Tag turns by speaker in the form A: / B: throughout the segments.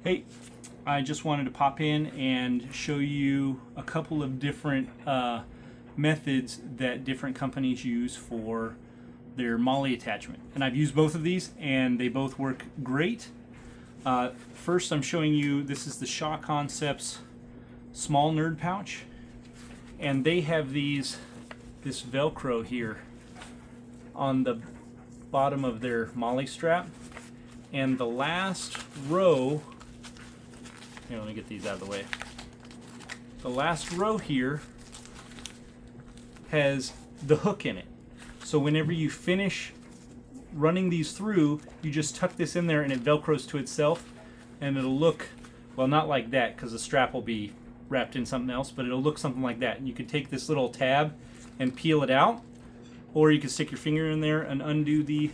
A: Hey, I just wanted to pop in and show you a couple of different methods that different companies use for their MOLLE attachment. And I've used both of these and they both work great. First I'm showing you, this is the Shaw Concepts small nerd pouch. And they have this Velcro here on the bottom of their MOLLE strap. And the last row, here, let me get these out of the way. The last row here has the hook in it. So whenever you finish running these through, you just tuck this in there and it Velcros to itself, and it'll look, well, not like that because the strap will be wrapped in something else, but it'll look something like that. And you can take this little tab and peel it out, or you can stick your finger in there and undo the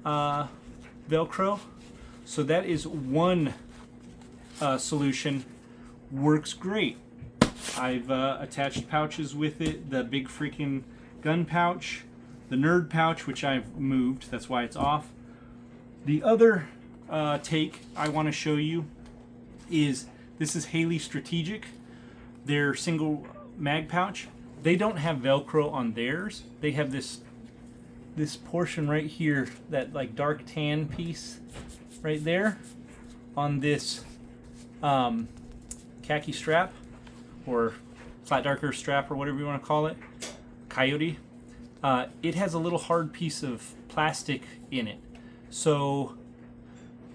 A: Velcro. So that is one solution. Works great. I've attached pouches with it, the big freaking gun pouch, the nerd pouch, which I've moved, that's why it's off. The other take I want to show you is, this is Haley Strategic, their single mag pouch. They don't have Velcro on theirs. They have this portion right here, that like dark tan piece right there on this khaki strap, or flat darker strap, or whatever you want to call it, coyote. It has a little hard piece of plastic in it. So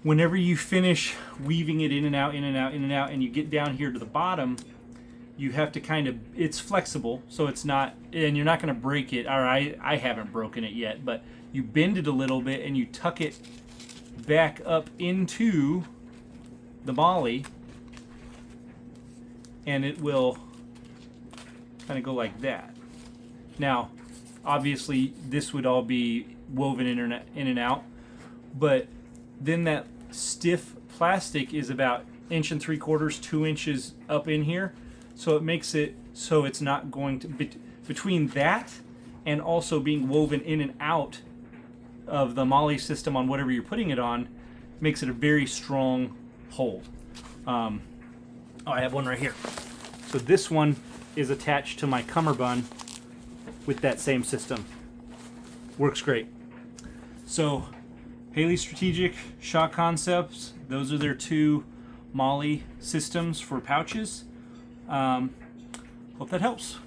A: whenever you finish weaving it in and out, in and out, in and out, and you get down here to the bottom, you have to kind of, it's flexible, so it's not, and you're not going to break it, or I haven't broken it yet, but you bend it a little bit and you tuck it back up into the MOLLE, and it will kind of go like that. Now, obviously, this would all be woven in and out, but then that stiff plastic is about 1 3/4, 2 inches up in here, so it makes it so it's not going to, between that and also being woven in and out of the MOLLE system on whatever you're putting it on, makes it a very strong hold. Oh, I have one right here. So this one is attached to my cummerbund with that same system. Works great. So Haley Strategic, Shaw Concepts, those are their two MOLLE systems for pouches. Hope that helps.